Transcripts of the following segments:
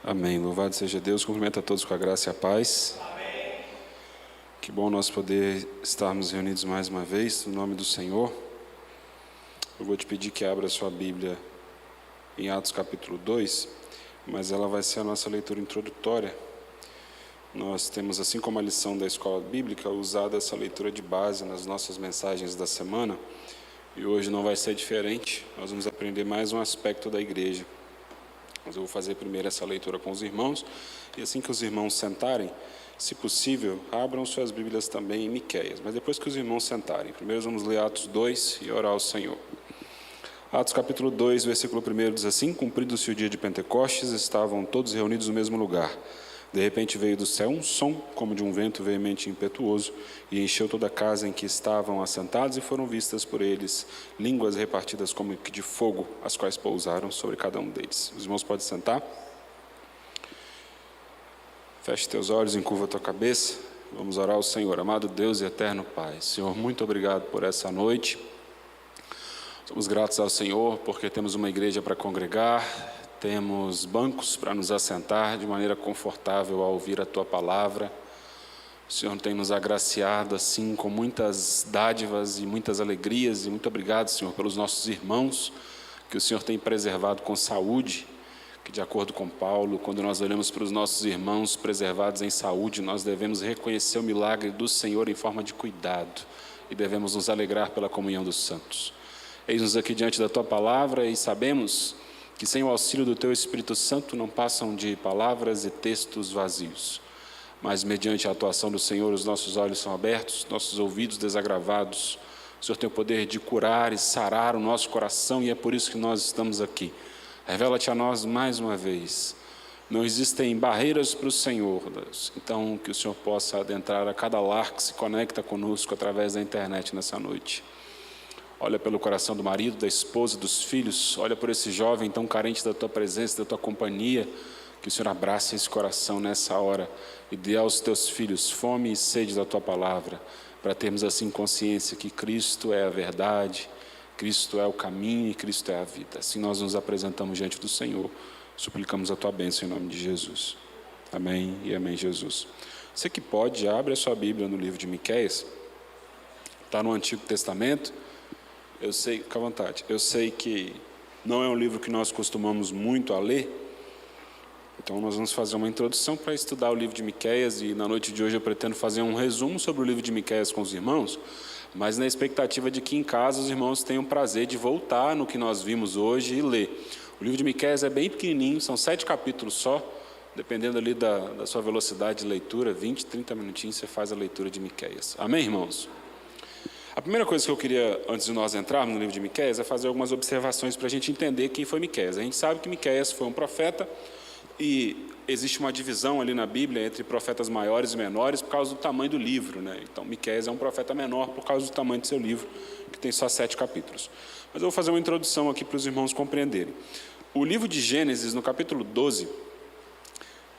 Amém. Louvado seja Deus. Cumprimento a todos com a graça e a paz. Amém. Que bom nós poder estarmos reunidos mais uma vez, no nome do Senhor. Eu vou te pedir que abra a sua Bíblia em Atos capítulo 2, mas ela vai ser a nossa leitura introdutória. Nós temos, assim como a lição da escola bíblica, usado essa leitura de base nas nossas mensagens da semana, e hoje não vai ser diferente. Nós vamos aprender mais um aspecto da igreja. Mas eu vou fazer primeiro essa leitura com os irmãos, e assim que os irmãos sentarem, se possível, abram suas Bíblias também em Miqueias. Mas depois que os irmãos sentarem, primeiro vamos ler Atos 2 e orar ao Senhor. Atos capítulo 2, versículo 1 diz assim: Cumprido-se o dia de Pentecostes, estavam todos reunidos no mesmo lugar. De repente veio do céu um som, como de um vento veemente e impetuoso, e encheu toda a casa em que estavam assentados, e foram vistas por eles línguas repartidas como que de fogo, as quais pousaram sobre cada um deles. Os irmãos podem sentar. Feche teus olhos, encurva tua cabeça. Vamos orar ao Senhor. Amado Deus e eterno Pai, Senhor, muito obrigado por essa noite. Somos gratos ao Senhor porque temos uma igreja para congregar, temos bancos para nos assentar de maneira confortável ao ouvir a Tua palavra. O Senhor tem nos agraciado assim com muitas dádivas e muitas alegrias, e muito obrigado, Senhor, pelos nossos irmãos que o Senhor tem preservado com saúde, que de acordo com Paulo, quando nós olhamos para os nossos irmãos preservados em saúde, nós devemos reconhecer o milagre do Senhor em forma de cuidado e devemos nos alegrar pela comunhão dos santos. Eis-nos aqui diante da Tua palavra e sabemos que sem o auxílio do Teu Espírito Santo não passam de palavras e textos vazios. Mas mediante a atuação do Senhor, os nossos olhos são abertos, nossos ouvidos desagravados. O Senhor tem o poder de curar e sarar o nosso coração, e é por isso que nós estamos aqui. Revela-te a nós mais uma vez. Não existem barreiras para o Senhor, Deus. Então que o Senhor possa adentrar a cada lar que se conecta conosco através da internet nessa noite. Olha pelo coração do marido, da esposa, dos filhos. Olha por esse jovem tão carente da Tua presença, da Tua companhia. Que o Senhor abrace esse coração nessa hora e dê aos Teus filhos fome e sede da Tua palavra, para termos assim consciência que Cristo é a verdade, Cristo é o caminho e Cristo é a vida. Assim nós nos apresentamos diante do Senhor. Suplicamos a Tua bênção em nome de Jesus. Amém e amém, Jesus. Você que pode, abre a sua Bíblia no livro de Miqueias. Está no Antigo Testamento. Eu sei, fica à vontade, eu sei que não é um livro que nós costumamos muito a ler, então nós vamos fazer uma introdução para estudar o livro de Miqueias, e na noite de hoje eu pretendo fazer um resumo sobre o livro de Miqueias com os irmãos, mas na expectativa de que em casa os irmãos tenham prazer de voltar no que nós vimos hoje e ler. O livro de Miqueias é bem pequenininho, são 7 capítulos só, dependendo ali da sua velocidade de leitura, 20, 30 minutinhos você faz a leitura de Miqueias. Amém, irmãos? A primeira coisa que eu queria, antes de nós entrarmos no livro de Miqueias, é fazer algumas observações para a gente entender quem foi Miqueias. A gente sabe que Miqueias foi um profeta, e existe uma divisão ali na Bíblia entre profetas maiores e menores por causa do tamanho do livro, né? Então Miqueias é um profeta menor por causa do tamanho do seu livro, que tem só 7 capítulos. Mas eu vou fazer uma introdução aqui para os irmãos compreenderem. O livro de Gênesis, no capítulo 12,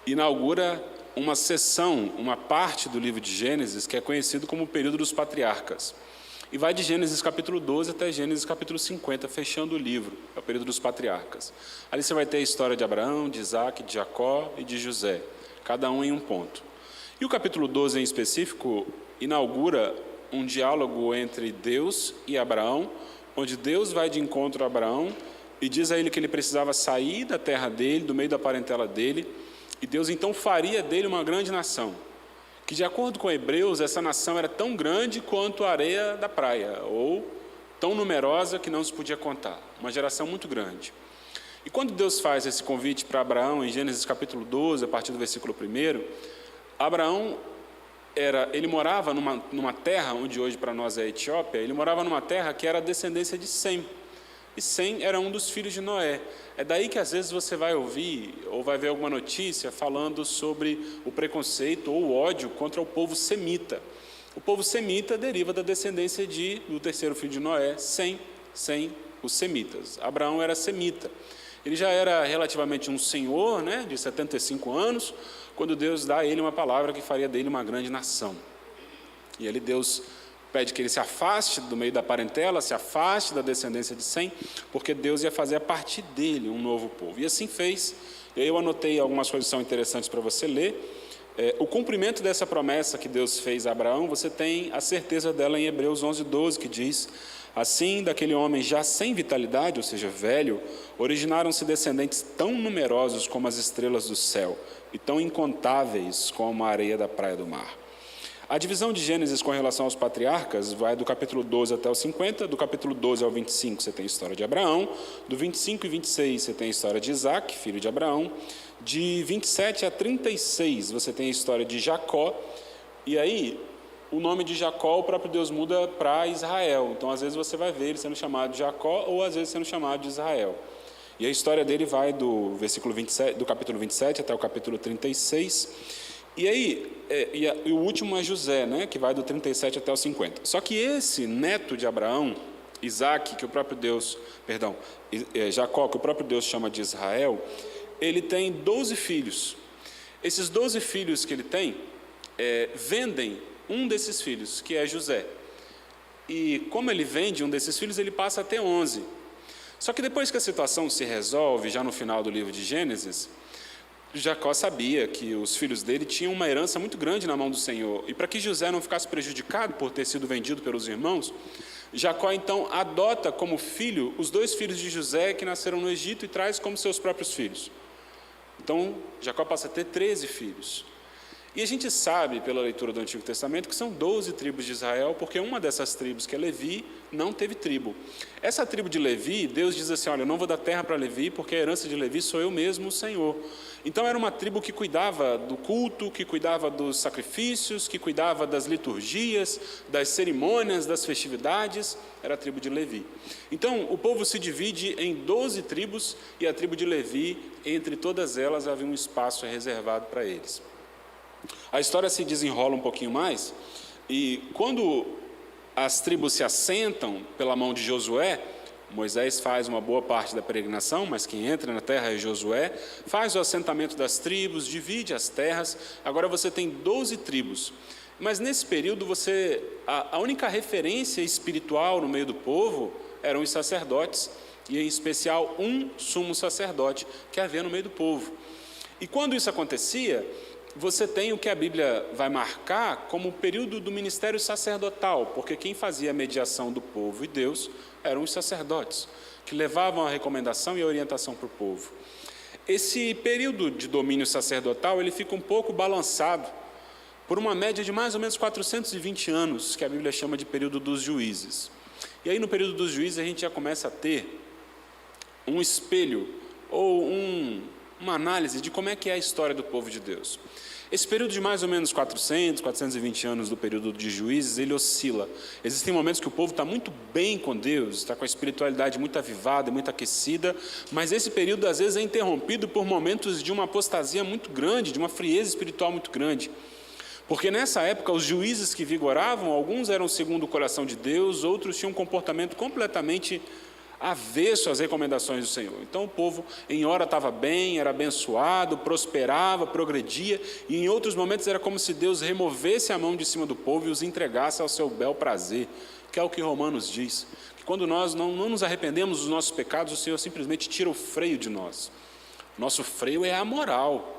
inaugura uma seção, uma parte do livro de Gênesis que é conhecido como o período dos patriarcas. E vai de Gênesis capítulo 12 até Gênesis capítulo 50, fechando o livro, é o período dos patriarcas. Ali você vai ter a história de Abraão, de Isaac, de Jacó e de José, cada um em um ponto. E o capítulo 12 em específico inaugura um diálogo entre Deus e Abraão, onde Deus vai de encontro a Abraão e diz a ele que ele precisava sair da terra dele, do meio da parentela dele, e Deus então faria dele uma grande nação. Que de acordo com Hebreus, essa nação era tão grande quanto a areia da praia, ou tão numerosa que não se podia contar, uma geração muito grande. E quando Deus faz esse convite para Abraão, em Gênesis capítulo 12, a partir do versículo 1, Abraão ele morava numa terra, onde hoje para nós é a Etiópia, ele morava numa terra que era a descendência de Sem. E Sem era um dos filhos de Noé. É daí que às vezes você vai ouvir ou vai ver alguma notícia falando sobre o preconceito ou o ódio contra o povo semita. O povo semita deriva da descendência do terceiro filho de Noé, Sem, os semitas. Abraão era semita. Ele já era relativamente um senhor, né, de 75 anos, quando Deus dá a ele uma palavra que faria dele uma grande nação. E ali Deus pede que ele se afaste do meio da parentela, se afaste da descendência de Sem, porque Deus ia fazer a partir dele um novo povo. E assim fez. Eu anotei algumas coisas que são interessantes para você ler. O cumprimento dessa promessa que Deus fez a Abraão, você tem a certeza dela em Hebreus 11:12, que diz: assim, daquele homem já sem vitalidade, ou seja, velho, originaram-se descendentes tão numerosos como as estrelas do céu e tão incontáveis como a areia da praia do mar. A divisão de Gênesis com relação aos patriarcas vai do capítulo 12 até o 50, do capítulo 12 ao 25 você tem a história de Abraão, do 25 e 26 você tem a história de Isaac, filho de Abraão, de 27 a 36 você tem a história de Jacó, e aí o nome de Jacó o próprio Deus muda para Israel, então às vezes você vai ver ele sendo chamado de Jacó ou às vezes sendo chamado de Israel. E a história dele vai do versículo 27, do capítulo 27 até o capítulo 36. E aí, o último é José, né, que vai do 37 até o 50. Só que esse neto de Abraão, Isaac, que o próprio Deus, Jacó, que o próprio Deus chama de Israel, ele tem 12 filhos. Esses 12 filhos que ele tem, vendem um desses filhos, que é José. E como ele vende um desses filhos, ele passa a ter 11. Só que depois que a situação se resolve, já no final do livro de Gênesis, Jacó sabia que os filhos dele tinham uma herança muito grande na mão do Senhor. E para que José não ficasse prejudicado por ter sido vendido pelos irmãos, Jacó então adota como filho os 2 filhos de José que nasceram no Egito e traz como seus próprios filhos. Então, Jacó passa a ter 13 filhos. E a gente sabe, pela leitura do Antigo Testamento, que são 12 tribos de Israel, porque uma dessas tribos, que é Levi, não teve tribo. Essa tribo de Levi, Deus diz assim, olha, eu não vou dar terra para Levi, porque a herança de Levi sou eu mesmo, o Senhor. Então era uma tribo que cuidava do culto, que cuidava dos sacrifícios, que cuidava das liturgias, das cerimônias, das festividades, era a tribo de Levi. Então o povo se divide em 12 tribos, e a tribo de Levi, entre todas elas, havia um espaço reservado para eles. A história se desenrola um pouquinho mais, e quando as tribos se assentam pela mão de Josué, Moisés faz uma boa parte da peregrinação, mas quem entra na terra é Josué, faz o assentamento das tribos, divide as terras, agora você tem 12 tribos. Mas nesse período a única referência espiritual no meio do povo eram os sacerdotes, e em especial um sumo sacerdote que havia no meio do povo. E quando isso acontecia, você tem o que a Bíblia vai marcar como o período do ministério sacerdotal, porque quem fazia a mediação do povo e Deus eram os sacerdotes, que levavam a recomendação e a orientação para o povo. Esse período de domínio sacerdotal, ele fica um pouco balançado por uma média de mais ou menos 420 anos, que a Bíblia chama de período dos juízes. E aí no período dos juízes a gente já começa a ter um espelho ou uma análise de como é que é a história do povo de Deus. Esse período de mais ou menos 420 anos do período de juízes, ele oscila. Existem momentos que o povo está muito bem com Deus, está com a espiritualidade muito avivada, muito aquecida, mas esse período às vezes é interrompido por momentos de uma apostasia muito grande, de uma frieza espiritual muito grande. Porque nessa época os juízes que vigoravam, alguns eram segundo o coração de Deus, outros tinham um comportamento completamente avesso às recomendações do Senhor. Então o povo em hora estava bem, era abençoado, prosperava, progredia, e em outros momentos era como se Deus removesse a mão de cima do povo e os entregasse ao seu bel prazer, que é o que Romanos diz, que quando nós não nos arrependemos dos nossos pecados, o Senhor simplesmente tira o freio de nós. Nosso freio é a moral.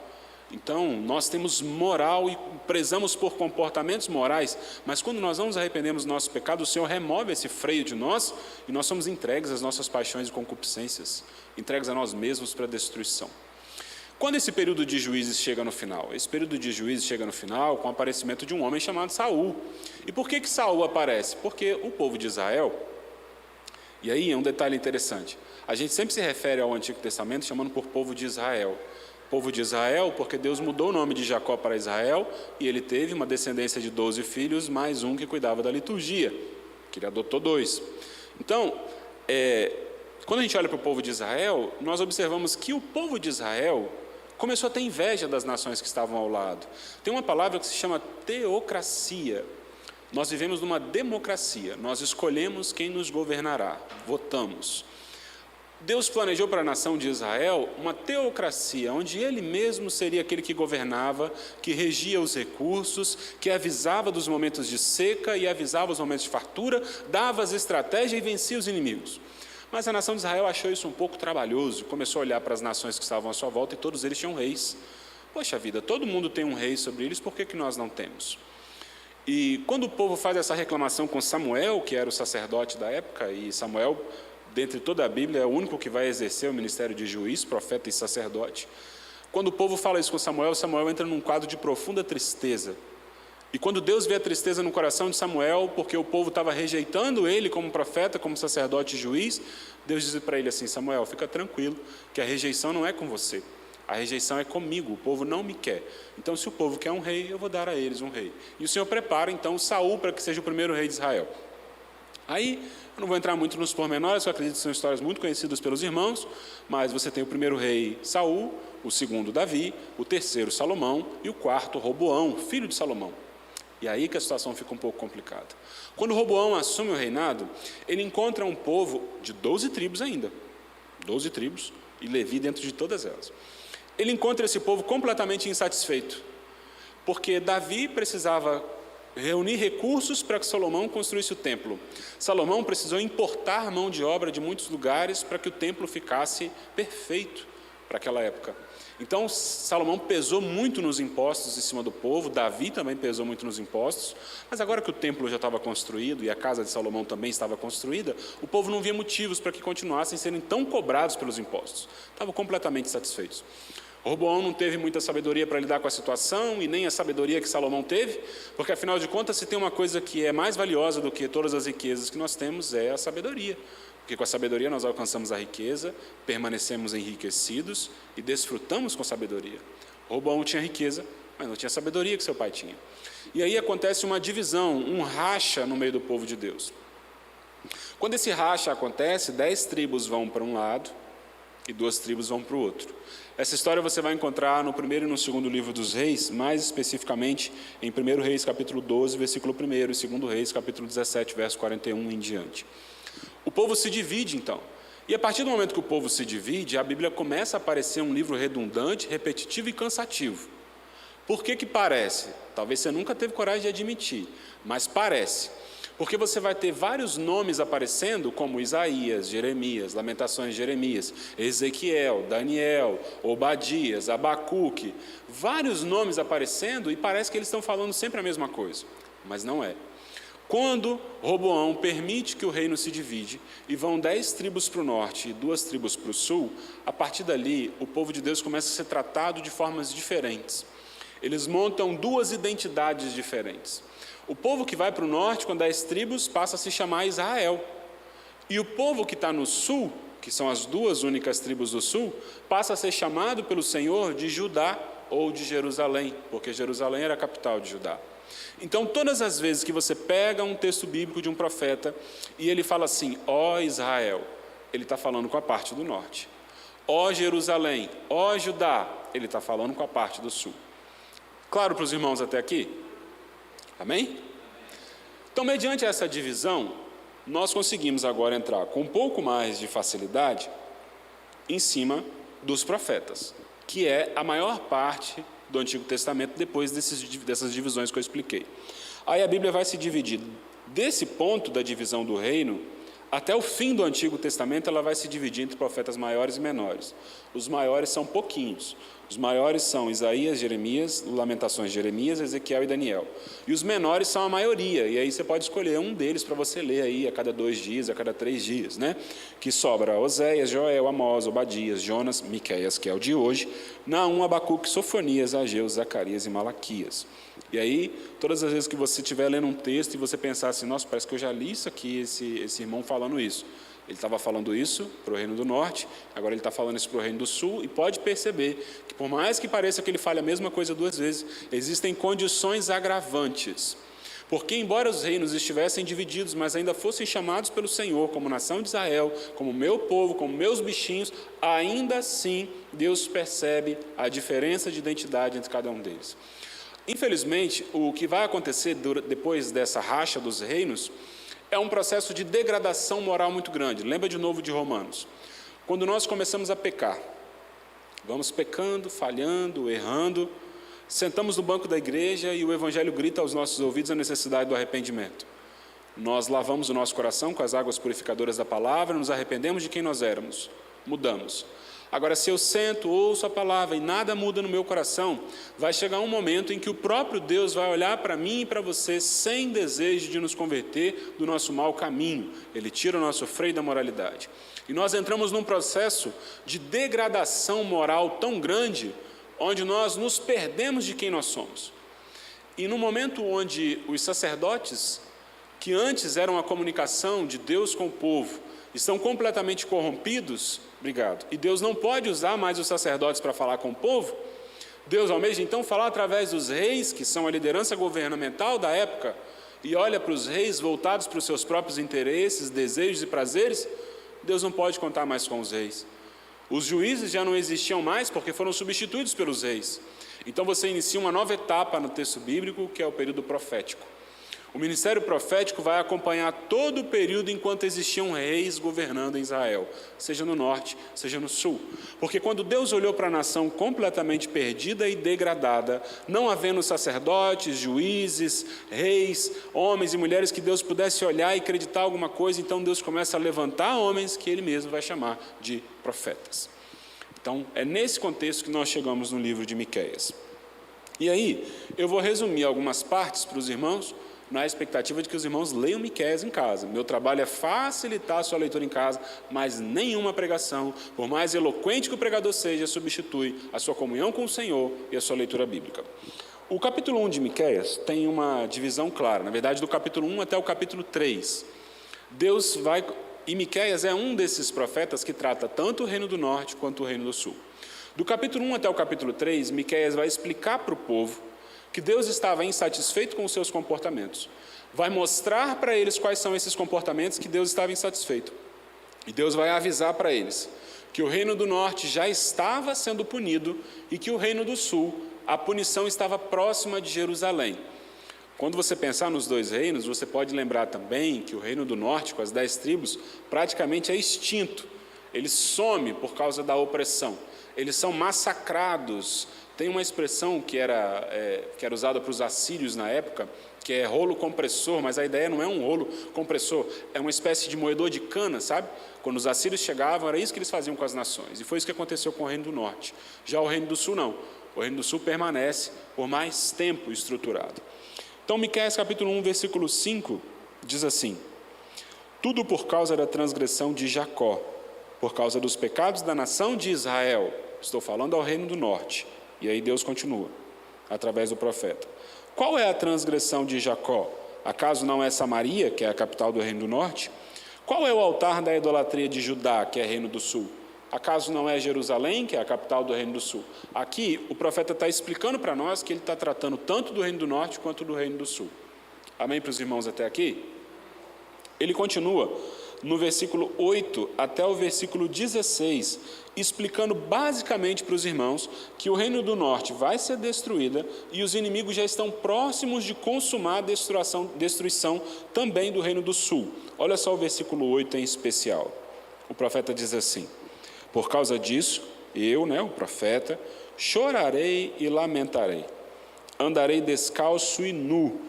Então, nós temos moral e prezamos por comportamentos morais, mas quando nós não nos arrependemos dos nossos pecados, o Senhor remove esse freio de nós e nós somos entregues às nossas paixões e concupiscências, entregues a nós mesmos para a destruição. Quando esse período de juízes chega no final? Esse período de juízes chega no final com o aparecimento de um homem chamado Saul. E por que Saul aparece? Porque o povo de Israel, e aí é um detalhe interessante, a gente sempre se refere ao Antigo Testamento chamando por povo de Israel. Povo de Israel, porque Deus mudou o nome de Jacó para Israel, e ele teve uma descendência de 12 filhos, mais um que cuidava da liturgia, que ele adotou 2. Então, quando a gente olha para o povo de Israel, nós observamos que o povo de Israel começou a ter inveja das nações que estavam ao lado. Tem uma palavra que se chama teocracia. Nós vivemos numa democracia, nós escolhemos quem nos governará, votamos. Deus planejou para a nação de Israel uma teocracia, onde Ele mesmo seria aquele que governava, que regia os recursos, que avisava dos momentos de seca e avisava os momentos de fartura, dava as estratégias e vencia os inimigos. Mas a nação de Israel achou isso um pouco trabalhoso, começou a olhar para as nações que estavam à sua volta e todos eles tinham reis. Poxa vida, todo mundo tem um rei sobre eles, por que nós não temos? E quando o povo faz essa reclamação com Samuel, que era o sacerdote da época, e Samuel, dentre toda a Bíblia, é o único que vai exercer o ministério de juiz, profeta e sacerdote. Quando o povo fala isso com Samuel, Samuel entra num quadro de profunda tristeza. E quando Deus vê a tristeza no coração de Samuel, porque o povo estava rejeitando ele como profeta, como sacerdote e juiz, Deus diz para ele assim: Samuel, fica tranquilo, que a rejeição não é com você. A rejeição é comigo, o povo não me quer. Então, se o povo quer um rei, eu vou dar a eles um rei. E o Senhor prepara, então, Saul para que seja o primeiro rei de Israel. Aí, eu não vou entrar muito nos pormenores, eu acredito que são histórias muito conhecidas pelos irmãos, mas você tem o primeiro rei Saul, o segundo Davi, o terceiro Salomão e o quarto Roboão, filho de Salomão. E aí que a situação fica um pouco complicada. Quando Roboão assume o reinado, ele encontra um povo de 12 tribos ainda, 12 tribos, e Levi dentro de todas elas. Ele encontra esse povo completamente insatisfeito, porque Davi precisava reunir recursos para que Salomão construísse o templo. Salomão precisou importar mão de obra de muitos lugares para que o templo ficasse perfeito para aquela época. Então, Salomão pesou muito nos impostos em cima do povo, Davi também pesou muito nos impostos, mas agora que o templo já estava construído e a casa de Salomão também estava construída, o povo não via motivos para que continuassem sendo tão cobrados pelos impostos. Estavam completamente satisfeitos. Roboão não teve muita sabedoria para lidar com a situação e nem a sabedoria que Salomão teve, porque afinal de contas, se tem uma coisa que é mais valiosa do que todas as riquezas que nós temos, é a sabedoria. Porque com a sabedoria nós alcançamos a riqueza, permanecemos enriquecidos e desfrutamos com sabedoria. Roboão tinha riqueza, mas não tinha sabedoria que seu pai tinha. E aí acontece uma divisão, um racha no meio do povo de Deus. Quando esse racha acontece, 10 tribos vão para um lado e 2 tribos vão para o outro. Essa história você vai encontrar no primeiro e no segundo livro dos Reis, mais especificamente em 1 Reis capítulo 12, versículo 1, e 2 Reis capítulo 17, verso 41 em diante. O povo se divide então, e a partir do momento que o povo se divide, a Bíblia começa a parecer um livro redundante, repetitivo e cansativo. Por que parece? Talvez você nunca teve coragem de admitir, mas parece. Porque você vai ter vários nomes aparecendo, como Isaías, Jeremias, Lamentações de Jeremias, Ezequiel, Daniel, Obadias, Abacuque, vários nomes aparecendo e parece que eles estão falando sempre a mesma coisa, mas não é. Quando Roboão permite que o reino se divide e vão 10 tribos para o norte e 2 tribos para o sul, a partir dali o povo de Deus começa a ser tratado de formas diferentes. Eles montam 2 identidades diferentes. O povo que vai para o norte, com 10 tribos, passa a se chamar Israel. E o povo que está no sul, que são as 2 únicas tribos do sul, passa a ser chamado pelo Senhor de Judá ou de Jerusalém, porque Jerusalém era a capital de Judá. Então, todas as vezes que você pega um texto bíblico de um profeta e ele fala assim, ó Israel, ele está falando com a parte do norte. Ó Jerusalém, ó Judá, ele está falando com a parte do sul. Claro para os irmãos até aqui? Amém? Então, mediante essa divisão, nós conseguimos agora entrar com um pouco mais de facilidade em cima dos profetas, que é a maior parte do Antigo Testamento depois dessas divisões que eu expliquei. Aí a Bíblia vai se dividir desse ponto da divisão do reino até o fim do Antigo Testamento, ela vai se dividir entre profetas maiores e menores. Os maiores são pouquinhos. Os maiores são Isaías, Jeremias, Lamentações de Jeremias, Ezequiel e Daniel. E os menores são a maioria, e aí você pode escolher um deles para você ler aí a cada 2 dias, a cada 3 dias, né? Que sobra Oséias, Joel, Amós, Obadias, Jonas, Miqueias, que é o de hoje, Naum, Abacuque, Sofonias, Ageu, Zacarias e Malaquias. E aí, todas as vezes que você estiver lendo um texto e você pensar assim, nossa, parece que eu já li isso aqui, esse irmão falando isso. Ele estava falando isso para o reino do norte, agora ele está falando isso para o reino do sul, e pode perceber que por mais que pareça que ele fale a mesma coisa 2 vezes, existem condições agravantes. Porque embora os reinos estivessem divididos, mas ainda fossem chamados pelo Senhor como nação de Israel, como meu povo, como meus bichinhos, ainda assim Deus percebe a diferença de identidade entre cada um deles. Infelizmente, o que vai acontecer depois dessa racha dos reinos é um processo de degradação moral muito grande. Lembra de novo de Romanos. Quando nós começamos a pecar, vamos pecando, falhando, errando, sentamos no banco da igreja e o Evangelho grita aos nossos ouvidos a necessidade do arrependimento. Nós lavamos o nosso coração com as águas purificadoras da palavra, nos arrependemos de quem nós éramos, mudamos. Agora, se eu sento, ouço a palavra e nada muda no meu coração, vai chegar um momento em que o próprio Deus vai olhar para mim e para você sem desejo de nos converter do nosso mau caminho. Ele tira o nosso freio da moralidade. E nós entramos num processo de degradação moral tão grande, onde nós nos perdemos de quem nós somos. E no momento onde os sacerdotes, que antes eram a comunicação de Deus com o povo, estão completamente corrompidos, e Deus não pode usar mais os sacerdotes para falar com o povo, Deus almeja então falar através dos reis, que são a liderança governamental da época, e olha para os reis voltados para os seus próprios interesses, desejos e prazeres. Deus não pode contar mais com os reis. Os juízes já não existiam mais porque foram substituídos pelos reis. Então você inicia uma nova etapa no texto bíblico, que é o período profético. O ministério profético vai acompanhar todo o período enquanto existiam reis governando em Israel, seja no norte, seja no sul. Porque quando Deus olhou para a nação completamente perdida e degradada, não havendo sacerdotes, juízes, reis, homens e mulheres que Deus pudesse olhar e acreditar alguma coisa, então Deus começa a levantar homens que Ele mesmo vai chamar de profetas. Então, é nesse contexto que nós chegamos no livro de Miqueias. E aí, eu vou resumir algumas partes para os irmãos, na expectativa de que os irmãos leiam Miqueias em casa. Meu trabalho é facilitar a sua leitura em casa, mas nenhuma pregação, por mais eloquente que o pregador seja, substitui a sua comunhão com o Senhor e a sua leitura bíblica. O capítulo 1 de Miqueias tem uma divisão clara, na verdade, do capítulo 1 até o capítulo 3. E Miqueias é um desses profetas que trata tanto o reino do norte quanto o reino do sul. Do capítulo 1 até o capítulo 3, Miqueias vai explicar para o povo que Deus estava insatisfeito com os seus comportamentos. Vai mostrar para eles quais são esses comportamentos que Deus estava insatisfeito. E Deus vai avisar para eles que o reino do norte já estava sendo punido e que o reino do sul, a punição estava próxima de Jerusalém. Quando você pensar nos dois reinos, você pode lembrar também que o reino do norte, com as 10 tribos, praticamente é extinto. Ele some por causa da opressão. Eles são massacrados. Tem uma expressão que era usada para os assírios na época, que é rolo compressor, mas a ideia não é um rolo compressor, é uma espécie de moedor de cana, sabe? Quando os assírios chegavam, era isso que eles faziam com as nações, e foi isso que aconteceu com o reino do norte. Já o reino do sul não, o reino do sul permanece por mais tempo estruturado. Então, Miqueias capítulo 1, versículo 5, diz assim: tudo por causa da transgressão de Jacó, por causa dos pecados da nação de Israel. Estou falando ao reino do norte. E aí Deus continua, através do profeta. Qual é a transgressão de Jacó? Acaso não é Samaria, que é a capital do reino do norte? Qual é o altar da idolatria de Judá, que é reino do sul? Acaso não é Jerusalém, que é a capital do reino do sul? Aqui, o profeta está explicando para nós que ele está tratando tanto do reino do norte quanto do reino do sul. Amém para os irmãos até aqui? Ele continua no versículo 8 até o versículo 16, explicando basicamente para os irmãos que o reino do norte vai ser destruído e os inimigos já estão próximos de consumar a destruição também do reino do sul. Olha só o versículo 8 em especial. O profeta diz assim: por causa disso, eu, o profeta, chorarei e lamentarei, andarei descalço e nu,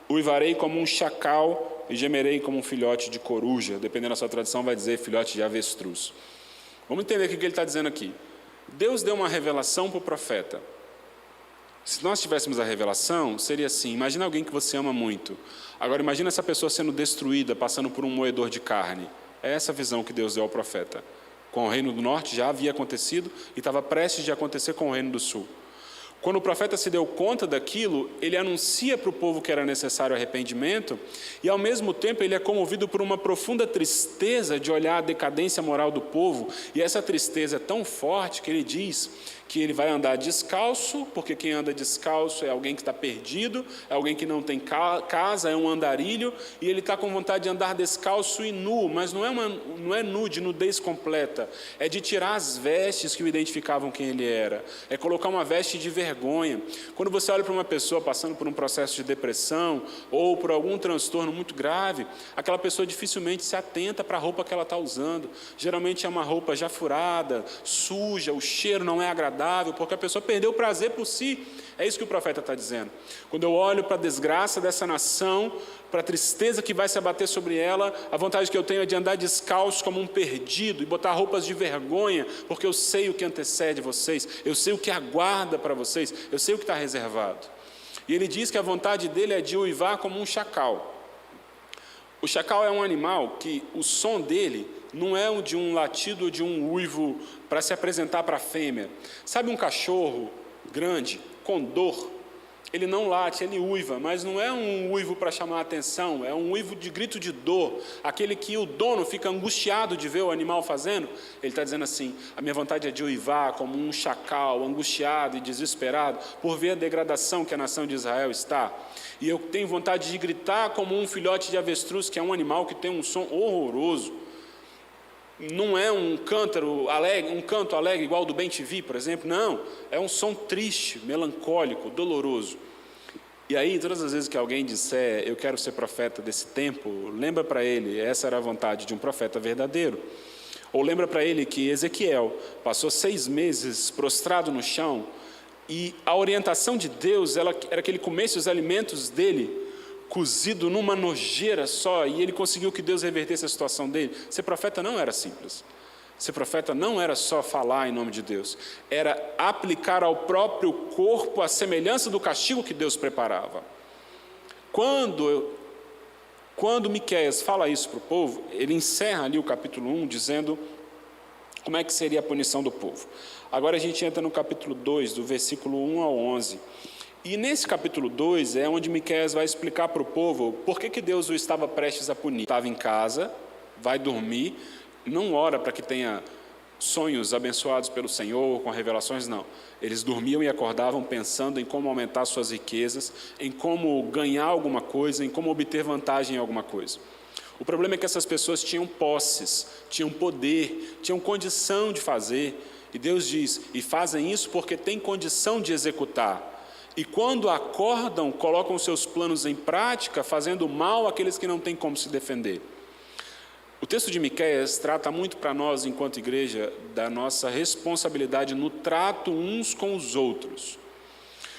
uivarei como um chacal e gemerei como um filhote de coruja. Dependendo da sua tradução, vai dizer filhote de avestruz. Vamos entender o que ele está dizendo aqui. Deus deu uma revelação para o profeta. Se nós tivéssemos a revelação, seria assim: imagina alguém que você ama muito. Agora imagina essa pessoa sendo destruída, passando por um moedor de carne. É essa a visão que Deus deu ao profeta. Com o reino do norte já havia acontecido e estava prestes de acontecer com o reino do sul. Quando o profeta se deu conta daquilo, ele anuncia para o povo que era necessário arrependimento e, ao mesmo tempo, ele é comovido por uma profunda tristeza de olhar a decadência moral do povo. E essa tristeza é tão forte que ele diz que ele vai andar descalço, porque quem anda descalço é alguém que está perdido, é alguém que não tem casa, é um andarilho, e ele está com vontade de andar descalço e nu, mas não é nu de nudez completa, é de tirar as vestes que o identificavam quem ele era, é colocar uma veste de vergonha vergonha. Quando você olha para uma pessoa passando por um processo de depressão ou por algum transtorno muito grave, aquela pessoa dificilmente se atenta para a roupa que ela está usando. Geralmente é uma roupa já furada, suja, o cheiro não é agradável, porque a pessoa perdeu o prazer por si. É isso que o profeta está dizendo. Quando eu olho para a desgraça dessa nação, para a tristeza que vai se abater sobre ela, a vontade que eu tenho é de andar descalço como um perdido e botar roupas de vergonha, porque eu sei o que antecede vocês, eu sei o que aguarda para vocês, eu sei o que está reservado. E ele diz que a vontade dele é de uivar como um chacal. O chacal é um animal que o som dele não é o de um latido ou de um uivo para se apresentar para a fêmea. Sabe um cachorro grande, com dor? Ele não late, ele uiva, mas não é um uivo para chamar a atenção, é um uivo de grito de dor, aquele que o dono fica angustiado de ver o animal fazendo. Ele está dizendo assim: a minha vontade é de uivar como um chacal, angustiado e desesperado, por ver a degradação que a nação de Israel está. E eu tenho vontade de gritar como um filhote de avestruz, que é um animal que tem um som horroroso. Não é um canto alegre igual do bem-te-vi, por exemplo, não, é um som triste, melancólico, doloroso. E aí, todas as vezes que alguém disser, eu quero ser profeta desse tempo, lembra para ele, essa era a vontade de um profeta verdadeiro. Ou lembra para ele que Ezequiel passou 6 meses prostrado no chão, e a orientação de Deus era que ele comesse os alimentos dele cozido numa nojeira só, e ele conseguiu que Deus revertesse a situação dele. Ser profeta não era simples. Ser profeta não era só falar em nome de Deus, era aplicar ao próprio corpo a semelhança do castigo que Deus preparava. Quando Miqueias fala isso para o povo, ele encerra ali o capítulo 1 dizendo como é que seria a punição do povo. Agora a gente entra no capítulo 2, do versículo 1 ao 11. E nesse capítulo 2 é onde Miqueias vai explicar para o povo por que Deus o estava prestes a punir. Estava em casa, vai dormir, não ora para que tenha sonhos abençoados pelo Senhor, com revelações, não. Eles dormiam e acordavam pensando em como aumentar suas riquezas, em como ganhar alguma coisa, em como obter vantagem em alguma coisa. O problema é que essas pessoas tinham posses, tinham poder, tinham condição de fazer. E Deus diz, e fazem isso porque têm condição de executar. E quando acordam, colocam seus planos em prática, fazendo mal àqueles que não têm como se defender. O texto de Miqueias trata muito para nós, enquanto igreja, da nossa responsabilidade no trato uns com os outros.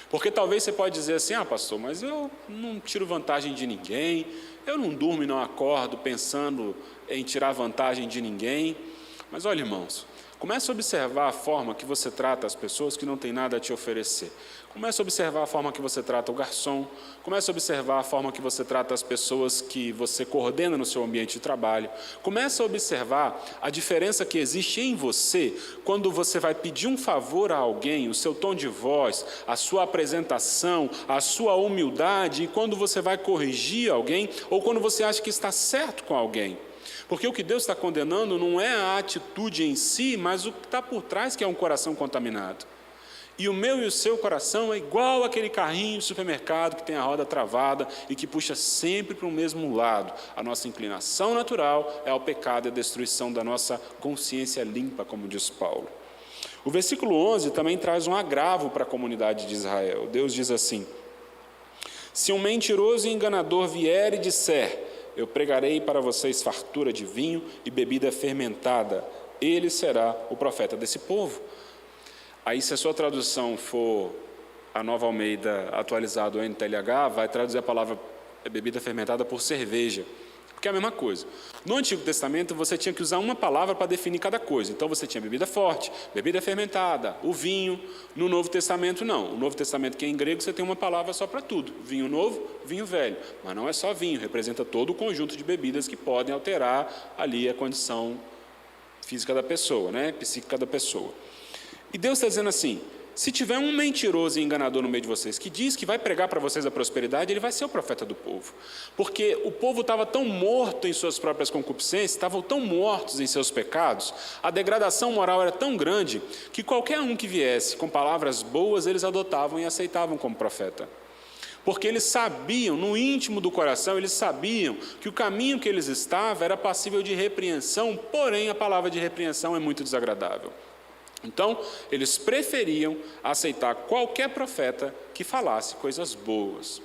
Porque talvez você pode dizer assim, pastor, mas eu não tiro vantagem de ninguém, eu não durmo e não acordo pensando em tirar vantagem de ninguém. Mas olha, irmãos, comece a observar a forma que você trata as pessoas que não têm nada a te oferecer. Comece a observar a forma que você trata o garçom. Comece a observar a forma que você trata as pessoas que você coordena no seu ambiente de trabalho. Comece a observar a diferença que existe em você quando você vai pedir um favor a alguém, o seu tom de voz, a sua apresentação, a sua humildade, e quando você vai corrigir alguém ou quando você acha que está certo com alguém. Porque o que Deus está condenando não é a atitude em si, mas o que está por trás, que é um coração contaminado. E o meu e o seu coração é igual aquele carrinho de supermercado que tem a roda travada e que puxa sempre para o mesmo lado. A nossa inclinação natural é ao pecado e à destruição da nossa consciência limpa, como diz Paulo. O versículo 11 também traz um agravo para a comunidade de Israel. Deus diz assim: se um mentiroso e enganador vier e disser, eu pregarei para vocês fartura de vinho e bebida fermentada, ele será o profeta desse povo. Aí, se a sua tradução for a Nova Almeida atualizada, o NTLH, vai traduzir a palavra bebida fermentada por cerveja, porque é a mesma coisa. No Antigo Testamento, você tinha que usar uma palavra para definir cada coisa. Então, você tinha bebida forte, bebida fermentada, o vinho. No Novo Testamento, não. O Novo Testamento, que é em grego, você tem uma palavra só para tudo. Vinho novo, vinho velho. Mas não é só vinho, representa todo o conjunto de bebidas que podem alterar ali a condição física da pessoa, psíquica da pessoa. E Deus está dizendo assim, se tiver um mentiroso e enganador no meio de vocês, que diz que vai pregar para vocês a prosperidade, ele vai ser o profeta do povo. Porque o povo estava tão morto em suas próprias concupiscências, estavam tão mortos em seus pecados, a degradação moral era tão grande, que qualquer um que viesse com palavras boas, eles adotavam e aceitavam como profeta. Porque eles sabiam, no íntimo do coração, eles sabiam que o caminho que eles estavam era passível de repreensão, porém a palavra de repreensão é muito desagradável. Então, eles preferiam aceitar qualquer profeta que falasse coisas boas.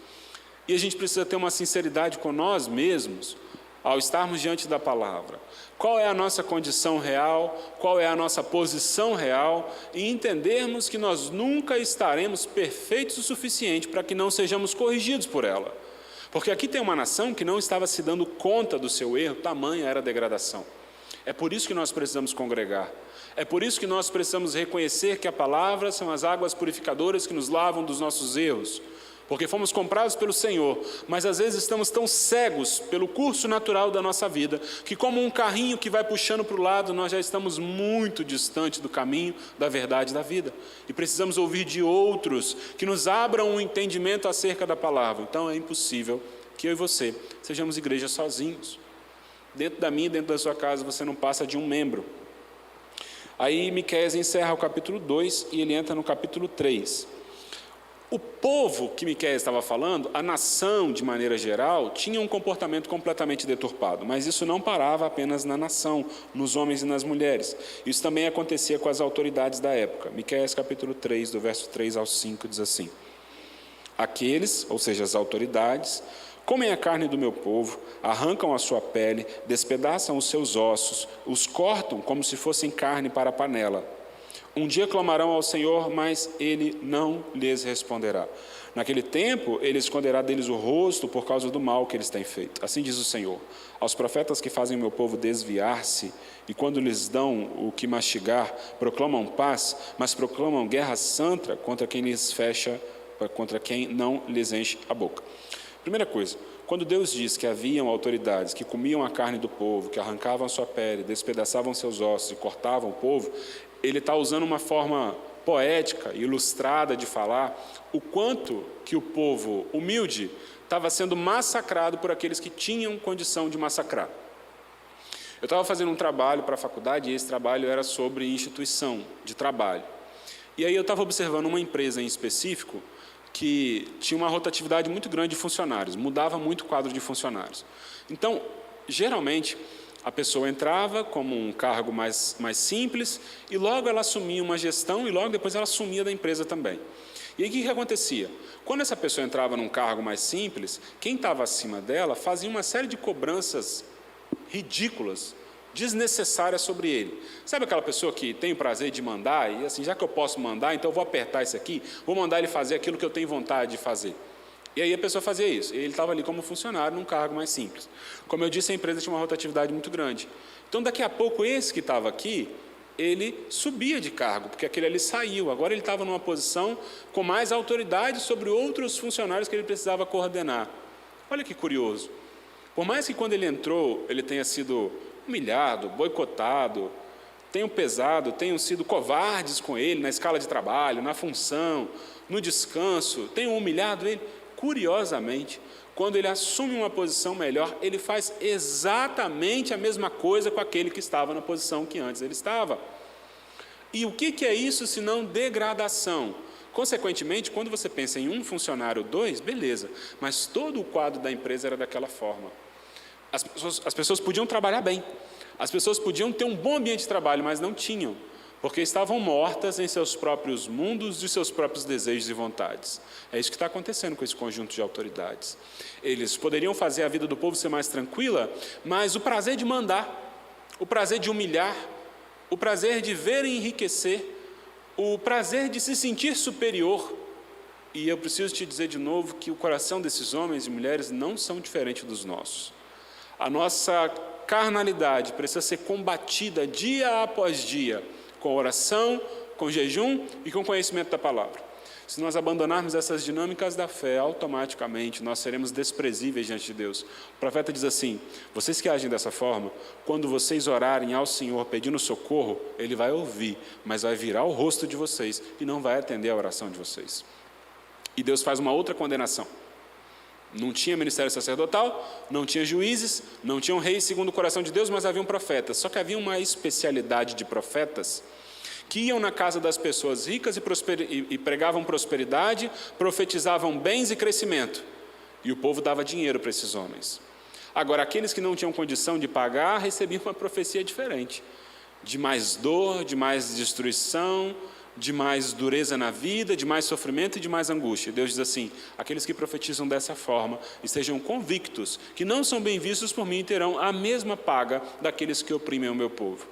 E a gente precisa ter uma sinceridade com nós mesmos ao estarmos diante da palavra. Qual é a nossa condição real, qual é a nossa posição real, e entendermos que nós nunca estaremos perfeitos o suficiente para que não sejamos corrigidos por ela. Porque aqui tem uma nação que não estava se dando conta do seu erro, tamanha era a degradação. É por isso que nós precisamos congregar. É por isso que nós precisamos reconhecer que a palavra são as águas purificadoras que nos lavam dos nossos erros. Porque fomos comprados pelo Senhor, mas às vezes estamos tão cegos pelo curso natural da nossa vida, que como um carrinho que vai puxando para o lado, nós já estamos muito distante do caminho, da verdade da vida. E precisamos ouvir de outros que nos abram um entendimento acerca da palavra. Então é impossível que eu e você sejamos igreja sozinhos. Dentro da minha e dentro da sua casa você não passa de um membro. Aí Miqueias encerra o capítulo 2 e ele entra no capítulo 3. O povo que Miqueias estava falando, a nação de maneira geral, tinha um comportamento completamente deturpado, mas isso não parava apenas na nação, nos homens e nas mulheres. Isso também acontecia com as autoridades da época. Miqueias capítulo 3, do verso 3 ao 5, diz assim: aqueles, ou seja, as autoridades, comem a carne do meu povo, arrancam a sua pele, despedaçam os seus ossos, os cortam como se fossem carne para a panela. Um dia clamarão ao Senhor, mas Ele não lhes responderá. Naquele tempo, Ele esconderá deles o rosto por causa do mal que eles têm feito. Assim diz o Senhor: aos profetas que fazem o meu povo desviar-se, e quando lhes dão o que mastigar, proclamam paz, mas proclamam guerra santa contra quem lhes fecha, contra quem não lhes enche a boca. Primeira coisa, quando Deus diz que haviam autoridades que comiam a carne do povo, que arrancavam a sua pele, despedaçavam seus ossos e cortavam o povo, Ele está usando uma forma poética, ilustrada de falar o quanto que o povo humilde estava sendo massacrado por aqueles que tinham condição de massacrar. Eu estava fazendo um trabalho para a faculdade e esse trabalho era sobre instituição de trabalho. E aí eu estava observando uma empresa em específico que tinha uma rotatividade muito grande de funcionários, mudava muito o quadro de funcionários. Então, geralmente, a pessoa entrava como um cargo mais simples e logo ela assumia uma gestão e logo depois ela assumia da empresa também. E aí o que acontecia? Quando essa pessoa entrava num cargo mais simples, quem estava acima dela fazia uma série de cobranças ridículas, desnecessárias sobre ele. Sabe aquela pessoa que tem o prazer de mandar e assim, já que eu posso mandar, então eu vou apertar isso aqui, vou mandar ele fazer aquilo que eu tenho vontade de fazer. E aí a pessoa fazia isso. Ele estava ali como funcionário num cargo mais simples. Como eu disse, a empresa tinha uma rotatividade muito grande. Então, daqui a pouco, esse que estava aqui, ele subia de cargo, porque aquele ali saiu. Agora ele estava numa posição com mais autoridade sobre outros funcionários que ele precisava coordenar. Olha que curioso. Por mais que quando ele entrou, ele tenha sido humilhado, boicotado, tenham pesado, tenham sido covardes com ele na escala de trabalho, na função, no descanso, tenham humilhado ele, curiosamente, quando ele assume uma posição melhor, ele faz exatamente a mesma coisa com aquele que estava na posição que antes ele estava. E o que é isso senão degradação? Consequentemente, quando você pensa em um funcionário, 2, beleza, mas todo o quadro da empresa era daquela forma. As pessoas podiam trabalhar bem, as pessoas podiam ter um bom ambiente de trabalho, mas não tinham, porque estavam mortas em seus próprios mundos e seus próprios desejos e vontades. É isso que está acontecendo com esse conjunto de autoridades. Eles poderiam fazer a vida do povo ser mais tranquila, mas o prazer de mandar, o prazer de humilhar, o prazer de ver e enriquecer, o prazer de se sentir superior. E eu preciso te dizer de novo que o coração desses homens e mulheres não são diferentes dos nossos. A nossa carnalidade precisa ser combatida dia após dia, com oração, com jejum e com conhecimento da palavra. Se nós abandonarmos essas dinâmicas da fé, automaticamente nós seremos desprezíveis diante de Deus. O profeta diz assim: vocês que agem dessa forma, quando vocês orarem ao Senhor pedindo socorro, Ele vai ouvir, mas vai virar o rosto de vocês e não vai atender a oração de vocês. E Deus faz uma outra condenação. Não tinha ministério sacerdotal, não tinha juízes, não tinha um rei segundo o coração de Deus, mas haviam profetas. Só que havia uma especialidade de profetas que iam na casa das pessoas ricas e pregavam prosperidade, profetizavam bens e crescimento. E o povo dava dinheiro para esses homens. Agora, aqueles que não tinham condição de pagar, recebiam uma profecia diferente. de mais dor, de mais destruição, de mais dureza na vida, de mais sofrimento e de mais angústia. Deus diz assim: aqueles que profetizam dessa forma estejam convictos que não são bem vistos por mim, terão a mesma paga daqueles que oprimem o meu povo.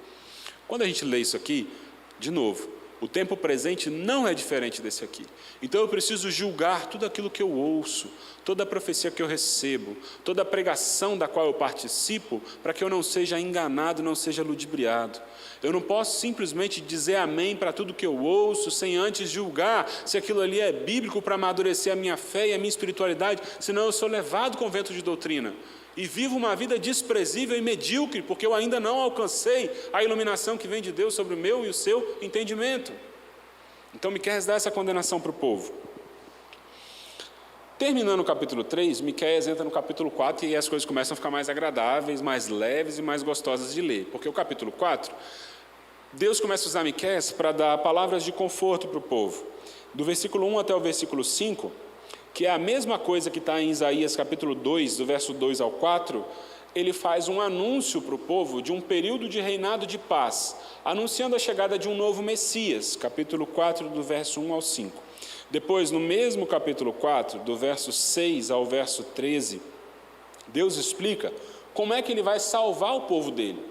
Quando a gente lê isso aqui, de novo, o tempo presente não é diferente desse aqui. Então eu preciso julgar tudo aquilo que eu ouço, toda a profecia que eu recebo, toda a pregação da qual eu participo, para que eu não seja enganado, não seja ludibriado. Eu não posso simplesmente dizer amém para tudo que eu ouço, sem antes julgar se aquilo ali é bíblico para amadurecer a minha fé e a minha espiritualidade, senão eu sou levado com vento de doutrina. E vivo uma vida desprezível e medíocre, porque eu ainda não alcancei a iluminação que vem de Deus sobre o meu e o seu entendimento. Então Miqueias dá essa condenação para o povo. Terminando o capítulo 3, Miqueias entra no capítulo 4 e as coisas começam a ficar mais agradáveis, mais leves e mais gostosas de ler. Porque o capítulo 4, Deus começa a usar Miqueias para dar palavras de conforto para o povo. Do versículo 1 até o versículo 5, que é a mesma coisa que está em Isaías capítulo 2, do verso 2 ao 4, ele faz um anúncio para o povo de um período de reinado de paz, anunciando a chegada de um novo Messias, capítulo 4, do verso 1 ao 5. Depois, no mesmo capítulo 4, do verso 6 ao verso 13, Deus explica como é que ele vai salvar o povo dele.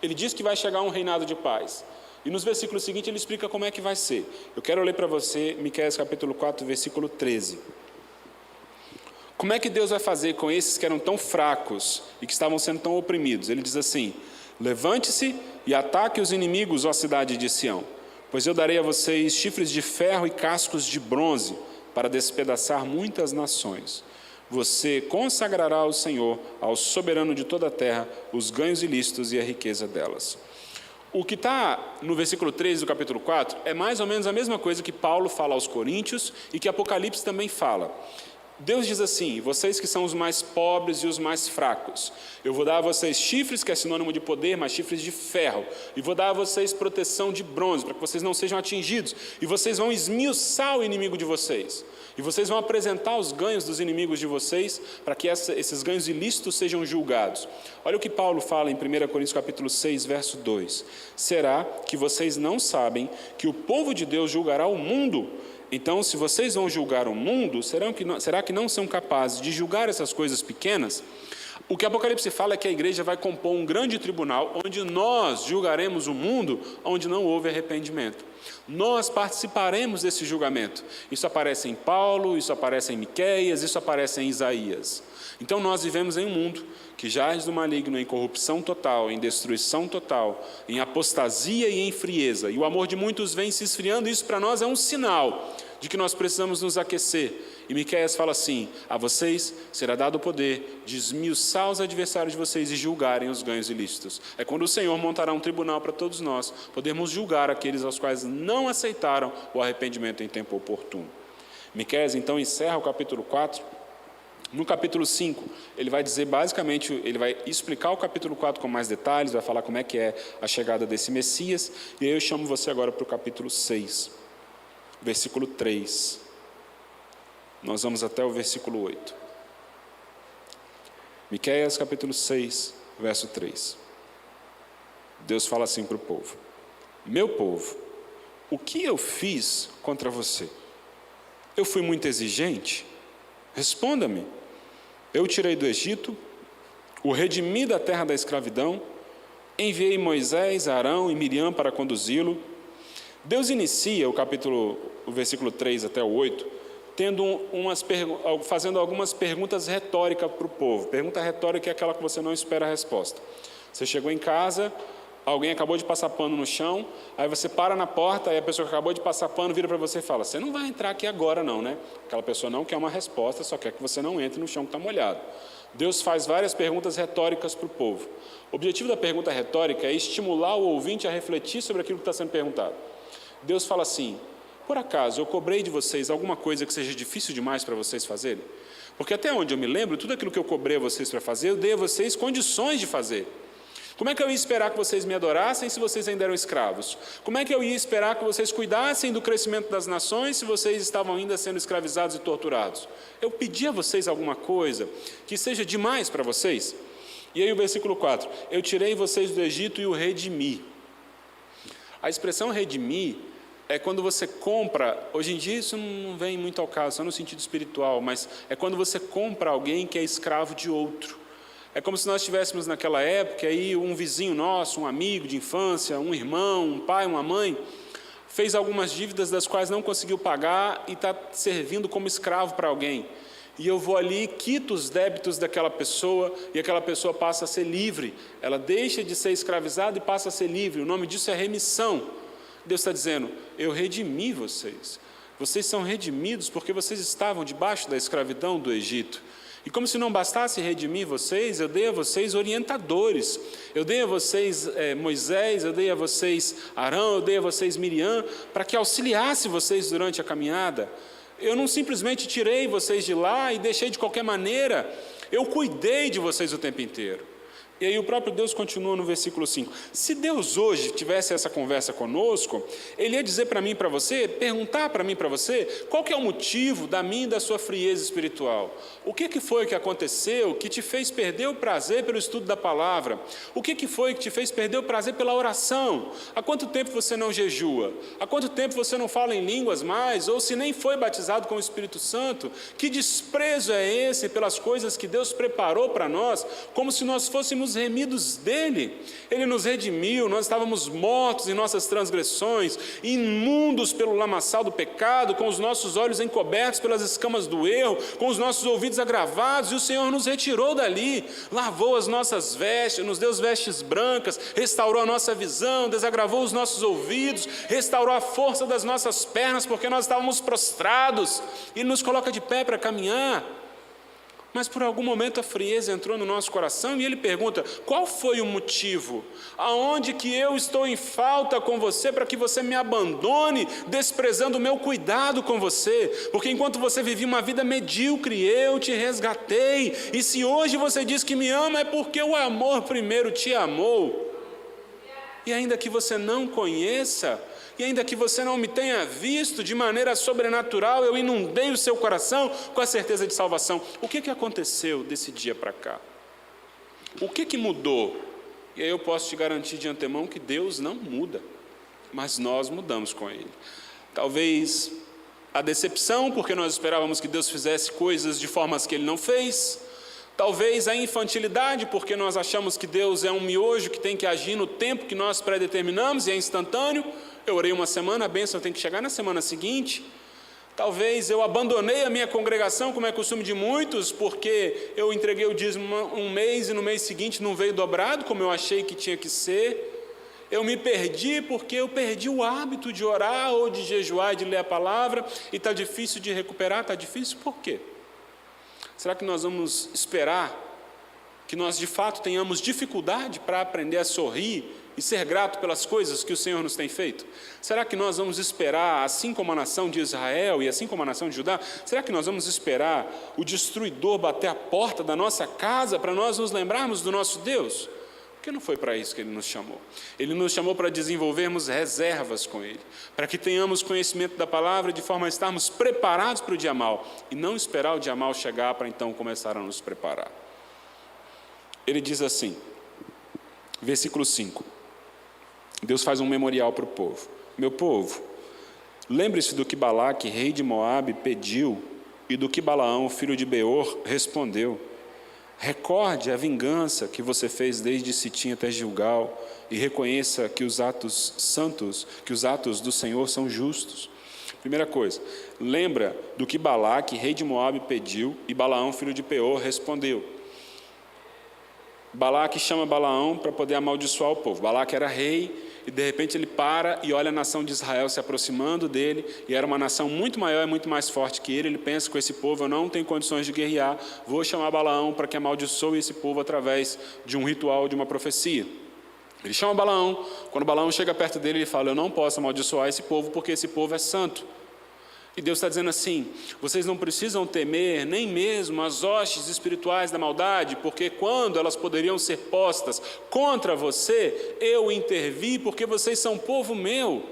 Ele diz que vai chegar um reinado de paz. E nos versículos seguintes ele explica como é que vai ser. Eu quero ler para você Miqueias capítulo 4, versículo 13. Como é que Deus vai fazer com esses que eram tão fracos e que estavam sendo tão oprimidos? Ele diz assim: levante-se e ataque os inimigos, ó cidade de Sião, pois eu darei a vocês chifres de ferro e cascos de bronze para despedaçar muitas nações. Você consagrará ao Senhor, ao soberano de toda a terra, os ganhos ilícitos e a riqueza delas. O que está no versículo 13 do capítulo 4 é mais ou menos a mesma coisa que Paulo fala aos Coríntios e que Apocalipse também fala. Deus diz assim: vocês que são os mais pobres e os mais fracos, eu vou dar a vocês chifres, que é sinônimo de poder, mas chifres de ferro, e vou dar a vocês proteção de bronze, para que vocês não sejam atingidos, e vocês vão esmiuçar o inimigo de vocês, e vocês vão apresentar os ganhos dos inimigos de vocês, para que esses ganhos ilícitos sejam julgados. Olha o que Paulo fala em 1 Coríntios capítulo 6, verso 2: será que vocês não sabem que o povo de Deus julgará o mundo? Então, se vocês vão julgar o mundo, será que não são capazes de julgar essas coisas pequenas? O que Apocalipse fala é que a igreja vai compor um grande tribunal, onde nós julgaremos o mundo onde não houve arrependimento. Nós participaremos desse julgamento. Isso aparece em Paulo, isso aparece em Miqueias, isso aparece em Isaías. Então nós vivemos em um mundo que jaz do maligno em corrupção total, em destruição total, em apostasia e em frieza. E o amor de muitos vem se esfriando, e isso para nós é um sinal de que nós precisamos nos aquecer. E Miqueias fala assim: a vocês será dado o poder de esmiuçar os adversários de vocês e julgarem os ganhos ilícitos. É quando o Senhor montará um tribunal para todos nós podermos julgar aqueles aos quais não aceitaram o arrependimento em tempo oportuno. Miqueias então encerra o capítulo 4. No capítulo 5, ele vai dizer basicamente, ele vai explicar o capítulo 4 com mais detalhes, vai falar como é que é a chegada desse Messias, e aí eu chamo você agora para o capítulo 6, versículo 3. Nós vamos até o versículo 8. Miqueias capítulo 6, verso 3. Deus fala assim para o povo: meu povo, o que eu fiz contra você? Eu fui muito exigente? Responda-me. Eu o tirei do Egito, o redimi da terra da escravidão, enviei Moisés, Arão e Miriam para conduzi-lo. Deus inicia o versículo 3 até o 8, fazendo algumas perguntas retóricas para o povo. Pergunta retórica é aquela que você não espera a resposta. Você chegou em casa, alguém acabou de passar pano no chão, aí você para na porta, aí a pessoa que acabou de passar pano vira para você e fala: você não vai entrar aqui agora não, né? Aquela pessoa não quer uma resposta, só quer que você não entre no chão que está molhado. Deus faz várias perguntas retóricas para o povo. O objetivo da pergunta retórica é estimular o ouvinte a refletir sobre aquilo que está sendo perguntado. Deus fala assim: por acaso eu cobrei de vocês alguma coisa que seja difícil demais para vocês fazerem? Porque até onde eu me lembro, tudo aquilo que eu cobrei a vocês para fazer, eu dei a vocês condições de fazer. Como é que eu ia esperar que vocês me adorassem se vocês ainda eram escravos? Como é que eu ia esperar que vocês cuidassem do crescimento das nações se vocês estavam ainda sendo escravizados e torturados? Eu pedi a vocês alguma coisa que seja demais para vocês? E aí o versículo 4: eu tirei vocês do Egito e o redimi. A expressão redimir é quando você compra, hoje em dia isso não vem muito ao caso, só no sentido espiritual, mas é quando você compra alguém que é escravo de outro. É como se nós tivéssemos naquela época aí um vizinho nosso, um amigo de infância, um irmão, um pai, uma mãe, fez algumas dívidas das quais não conseguiu pagar e está servindo como escravo para alguém. E eu vou ali, quito os débitos daquela pessoa e aquela pessoa passa a ser livre. Ela deixa de ser escravizada e passa a ser livre. O nome disso é remissão. Deus está dizendo, eu redimi vocês. Vocês são redimidos porque vocês estavam debaixo da escravidão do Egito. E como se não bastasse redimir vocês, eu dei a vocês orientadores. Eu dei a vocês Moisés, eu dei a vocês Arão, eu dei a vocês Miriam, para que auxiliasse vocês durante a caminhada. Eu não simplesmente tirei vocês de lá e deixei de qualquer maneira. Eu cuidei de vocês o tempo inteiro. E aí o próprio Deus continua no versículo 5. Se Deus hoje tivesse essa conversa conosco, Ele ia dizer para mim e para você, perguntar para mim e para você, qual que é o motivo da minha e da sua frieza espiritual? O que foi que aconteceu que te fez perder o prazer pelo estudo da palavra? O que foi que te fez perder o prazer pela oração? Há quanto tempo você não jejua? Há quanto tempo você não fala em línguas mais? Ou se nem foi batizado com o Espírito Santo? Que desprezo é esse pelas coisas que Deus preparou para nós, como se nós fôssemos remidos dele? Ele nos redimiu, nós estávamos mortos em nossas transgressões, imundos pelo lamaçal do pecado, com os nossos olhos encobertos pelas escamas do erro, com os nossos ouvidos agravados, e o Senhor nos retirou dali, lavou as nossas vestes, nos deu vestes brancas, restaurou a nossa visão, desagravou os nossos ouvidos, restaurou a força das nossas pernas, porque nós estávamos prostrados, e nos coloca de pé para caminhar. Mas por algum momento a frieza entrou no nosso coração e Ele pergunta, qual foi o motivo? Aonde que eu estou em falta com você para que você me abandone, desprezando o meu cuidado com você? Porque enquanto você vivia uma vida medíocre, eu te resgatei. E se hoje você diz que me ama, é porque o amor primeiro te amou. E ainda que você não conheça, e ainda que você não me tenha visto de maneira sobrenatural, eu inundei o seu coração com a certeza de salvação. O que aconteceu desse dia para cá? O que mudou? E aí eu posso te garantir de antemão que Deus não muda, mas nós mudamos com Ele. Talvez a decepção, porque nós esperávamos que Deus fizesse coisas de formas que Ele não fez. Talvez a infantilidade, porque nós achamos que Deus é um miojo que tem que agir no tempo que nós predeterminamos e é instantâneo. Eu orei uma semana, a bênção tem que chegar na semana seguinte. Talvez eu abandonei a minha congregação, como é costume de muitos, porque eu entreguei o dízimo um mês e no mês seguinte não veio dobrado, como eu achei que tinha que ser. Eu me perdi porque eu perdi o hábito de orar ou de jejuar e de ler a palavra, e está difícil de recuperar. Está difícil por quê? Será que nós vamos esperar que nós de fato tenhamos dificuldade para aprender a sorrir e ser grato pelas coisas que o Senhor nos tem feito? Será que nós vamos esperar, assim como a nação de Israel e assim como a nação de Judá, será que nós vamos esperar o destruidor bater a porta da nossa casa para nós nos lembrarmos do nosso Deus? Porque não foi para isso que Ele nos chamou. Ele nos chamou para desenvolvermos reservas com Ele, para que tenhamos conhecimento da palavra de forma a estarmos preparados para o dia mau, e não esperar o dia mau chegar para então começar a nos preparar. Ele diz assim, versículo 5, Deus faz um memorial para o povo. Meu povo, lembre-se do que Balaque, rei de Moabe, pediu, e do que Balaão, filho de Beor, respondeu. Recorde a vingança que você fez desde Sitim até Gilgal, e reconheça que os atos santos, que os atos do Senhor são justos. Primeira coisa, lembra do que Balaque, rei de Moabe, pediu, e Balaão, filho de Beor, respondeu. Balaque chama Balaão para poder amaldiçoar o povo. Balaque era rei, e de repente ele para e olha a nação de Israel se aproximando dele, e era uma nação muito maior e muito mais forte que ele pensa, com esse povo eu não tenho condições de guerrear, vou chamar Balaão para que amaldiçoe esse povo através de um ritual, de uma profecia. Ele chama Balaão, quando Balaão chega perto dele, ele fala, eu não posso amaldiçoar esse povo, porque esse povo é santo. E Deus está dizendo assim, vocês não precisam temer nem mesmo as hostes espirituais da maldade, porque quando elas poderiam ser postas contra você, eu intervi, porque vocês são povo meu.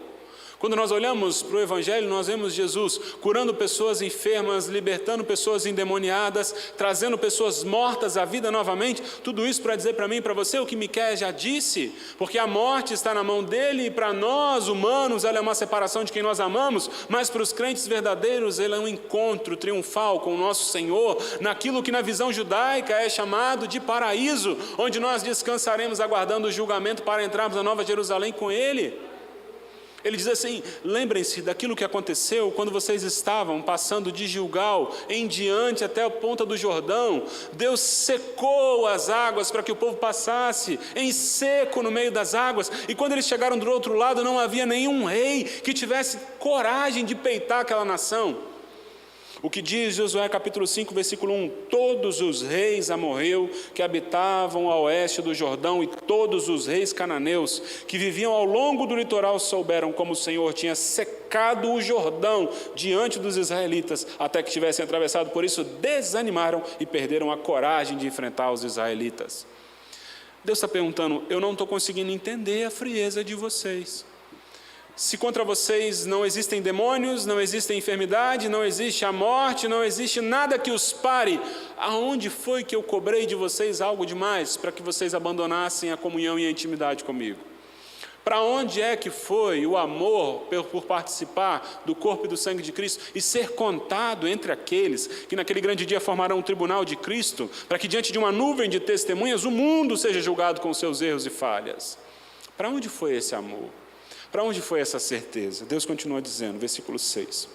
Quando nós olhamos para o Evangelho, nós vemos Jesus curando pessoas enfermas, libertando pessoas endemoniadas, trazendo pessoas mortas à vida novamente. Tudo isso para dizer para mim e para você o que Miqueias já disse, porque a morte está na mão dele e para nós, humanos, ela é uma separação de quem nós amamos, mas para os crentes verdadeiros, ele é um encontro triunfal com o nosso Senhor, naquilo que na visão judaica é chamado de paraíso, onde nós descansaremos aguardando o julgamento para entrarmos na Nova Jerusalém com ele. Ele diz assim: lembrem-se daquilo que aconteceu quando vocês estavam passando de Gilgal em diante até a ponta do Jordão. Deus secou as águas para que o povo passasse em seco no meio das águas, e quando eles chegaram do outro lado não havia nenhum rei que tivesse coragem de peitar aquela nação. O que diz Josué capítulo 5, versículo 1: todos os reis amorreu que habitavam a oeste do Jordão e todos os reis cananeus que viviam ao longo do litoral souberam como o Senhor tinha secado o Jordão diante dos israelitas, até que tivessem atravessado. Por isso desanimaram e perderam a coragem de enfrentar os israelitas. Deus está perguntando: eu não estou conseguindo entender a frieza de vocês. Se contra vocês não existem demônios, não existe enfermidade, não existe a morte, não existe nada que os pare, aonde foi que eu cobrei de vocês algo demais para que vocês abandonassem a comunhão e a intimidade comigo? Para onde é que foi o amor por participar do corpo e do sangue de Cristo e ser contado entre aqueles que naquele grande dia formarão um tribunal de Cristo, para que diante de uma nuvem de testemunhas o mundo seja julgado com seus erros e falhas? Para onde foi esse amor? Para onde foi essa certeza? Deus continua dizendo, versículo 6,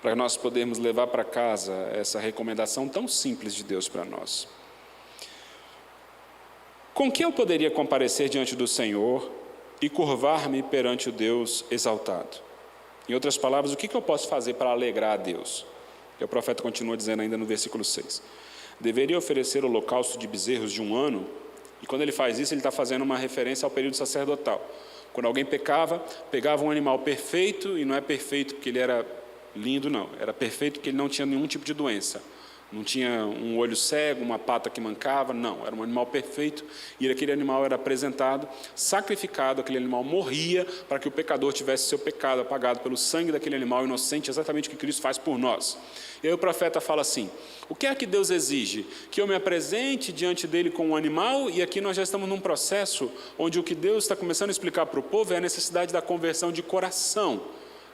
para nós podermos levar para casa essa recomendação tão simples de Deus para nós. Com que eu poderia comparecer diante do Senhor e curvar-me perante o Deus exaltado? Em outras palavras, o que eu posso fazer para alegrar a Deus? E o profeta continua dizendo ainda no versículo 6, deveria oferecer holocausto de bezerros de 1 ano? E quando ele faz isso, ele está fazendo uma referência ao período sacerdotal. Quando alguém pecava, pegava um animal perfeito, e não é perfeito porque ele era lindo, não. Era perfeito porque ele não tinha nenhum tipo de doença. Não tinha um olho cego, uma pata que mancava, não. Era um animal perfeito, e aquele animal era apresentado, sacrificado, aquele animal morria para que o pecador tivesse seu pecado apagado pelo sangue daquele animal inocente, exatamente o que Cristo faz por nós. E aí o profeta fala assim: o que é que Deus exige? Que eu me apresente diante dele com um animal? E aqui nós já estamos num processo onde o que Deus está começando a explicar para o povo é a necessidade da conversão de coração,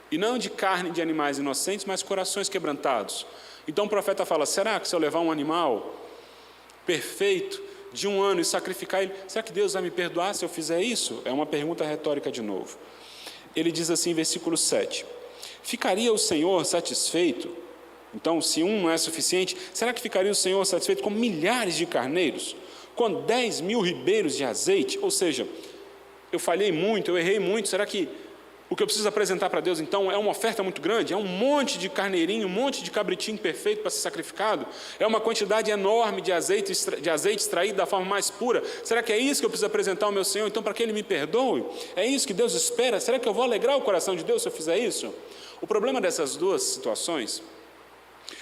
e não de carne de animais inocentes, mas corações quebrantados. Então o profeta fala: será que se eu levar um animal perfeito de 1 ano e sacrificar ele, será que Deus vai me perdoar se eu fizer isso? É uma pergunta retórica de novo. Ele diz assim, versículo 7, ficaria o Senhor satisfeito? Então, se um não é suficiente, será que ficaria o Senhor satisfeito com milhares de carneiros, com 10.000 ribeiros de azeite? Ou seja, eu falhei muito, eu errei muito, será que o que eu preciso apresentar para Deus, então, é uma oferta muito grande? É um monte de carneirinho, um monte de cabritinho perfeito para ser sacrificado? É uma quantidade enorme de azeite extraído da forma mais pura? Será que é isso que eu preciso apresentar ao meu Senhor, então, para que Ele me perdoe? É isso que Deus espera? Será que eu vou alegrar o coração de Deus se eu fizer isso? O problema dessas duas situações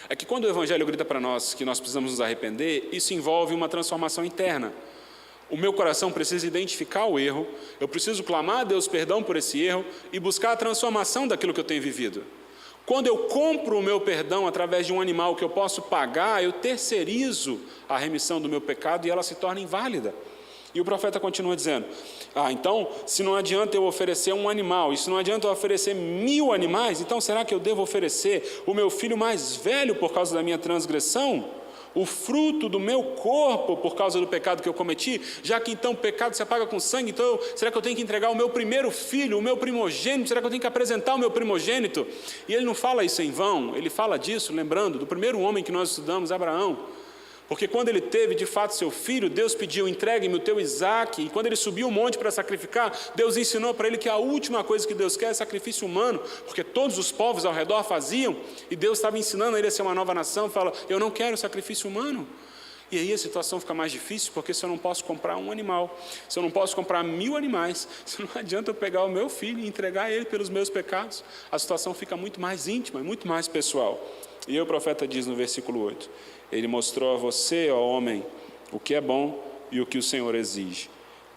é que quando o Evangelho grita para nós que nós precisamos nos arrepender, isso envolve uma transformação interna. O meu coração precisa identificar o erro, eu preciso clamar a Deus perdão por esse erro e buscar a transformação daquilo que eu tenho vivido. Quando eu compro o meu perdão através de um animal que eu posso pagar, eu terceirizo a remissão do meu pecado e ela se torna inválida. E o profeta continua dizendo: então, se não adianta eu oferecer um animal, e se não adianta eu oferecer 1000 animais, então será que eu devo oferecer o meu filho mais velho por causa da minha transgressão? O fruto do meu corpo por causa do pecado que eu cometi? Já que então o pecado se apaga com sangue, então será que eu tenho que entregar o meu primeiro filho, o meu primogênito? Será que eu tenho que apresentar o meu primogênito? E ele não fala isso em vão, ele fala disso lembrando do primeiro homem que nós estudamos, Abraão. Porque quando ele teve de fato seu filho, Deus pediu: entregue-me o teu Isaque. E quando ele subiu o monte para sacrificar, Deus ensinou para ele que a última coisa que Deus quer é sacrifício humano, porque todos os povos ao redor faziam, e Deus estava ensinando ele a ser uma nova nação. Fala: eu não quero sacrifício humano. E aí a situação fica mais difícil, porque se eu não posso comprar um animal, se eu não posso comprar 1000 animais, se não adianta eu pegar o meu filho e entregar ele pelos meus pecados, a situação fica muito mais íntima, muito mais pessoal. E aí o profeta diz no versículo 8, ele mostrou a você, ó homem, o que é bom e o que o Senhor exige.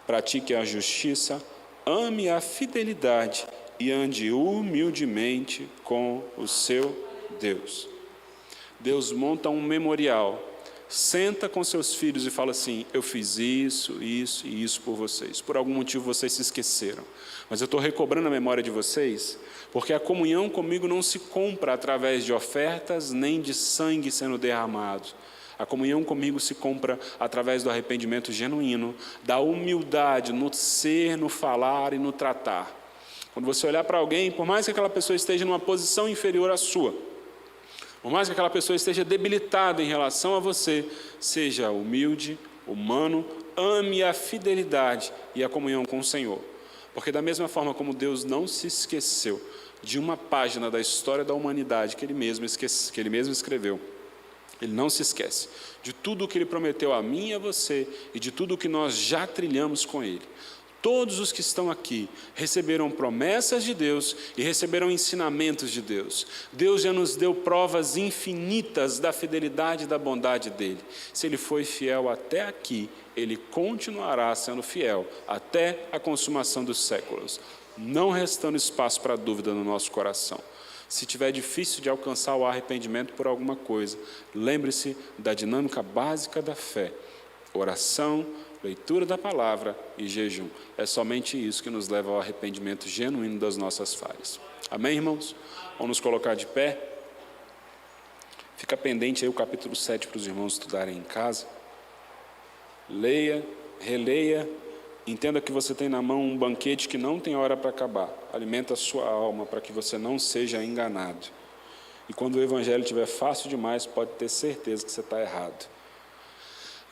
Pratique a justiça, ame a fidelidade e ande humildemente com o seu Deus. Deus monta um memorial, senta com seus filhos e fala assim: eu fiz isso, isso e isso por vocês. Por algum motivo vocês se esqueceram, mas eu estou recobrando a memória de vocês, porque a comunhão comigo não se compra através de ofertas, nem de sangue sendo derramado. A comunhão comigo se compra através do arrependimento genuíno, da humildade no ser, no falar e no tratar. Quando você olhar para alguém, por mais que aquela pessoa esteja numa posição inferior à sua, por mais que aquela pessoa esteja debilitada em relação a você, seja humilde, humano, ame a fidelidade e a comunhão com o Senhor. Porque da mesma forma como Deus não se esqueceu de uma página da história da humanidade que Ele mesmo escreveu, Ele não se esquece de tudo o que Ele prometeu a mim e a você e de tudo o que nós já trilhamos com Ele. Todos os que estão aqui receberam promessas de Deus e receberam ensinamentos de Deus. Deus já nos deu provas infinitas da fidelidade e da bondade dEle. Se Ele foi fiel até aqui, Ele continuará sendo fiel até a consumação dos séculos, não restando espaço para dúvida no nosso coração. Se tiver difícil de alcançar o arrependimento por alguma coisa, lembre-se da dinâmica básica da fé: oração, leitura da palavra e jejum. É somente isso que nos leva ao arrependimento genuíno das nossas falhas. Amém, irmãos? Vamos nos colocar de pé. Fica pendente aí o capítulo 7 para os irmãos estudarem em casa. Leia, releia, entenda que você tem na mão um banquete que não tem hora para acabar. Alimenta a sua alma para que você não seja enganado. E quando o evangelho estiver fácil demais, pode ter certeza que você está errado.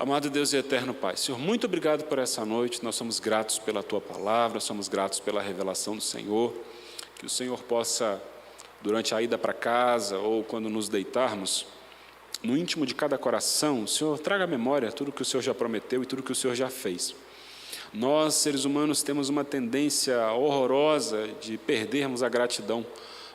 Amado Deus e eterno Pai, Senhor, muito obrigado por essa noite. Nós somos gratos pela Tua palavra, somos gratos pela revelação do Senhor. Que o Senhor possa, durante a ida para casa ou quando nos deitarmos, no íntimo de cada coração, o Senhor traga à memória tudo que o Senhor já prometeu e tudo que o Senhor já fez. Nós, seres humanos, temos uma tendência horrorosa de perdermos a gratidão.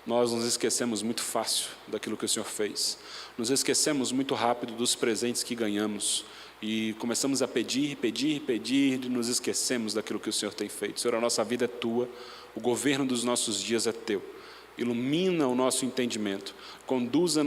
Nós nos esquecemos muito fácil daquilo que o Senhor fez. Nos esquecemos muito rápido dos presentes que ganhamos. E começamos a pedir, e nos esquecemos daquilo que o Senhor tem feito. Senhor, a nossa vida é Tua, o governo dos nossos dias é Teu. Ilumina o nosso entendimento, conduza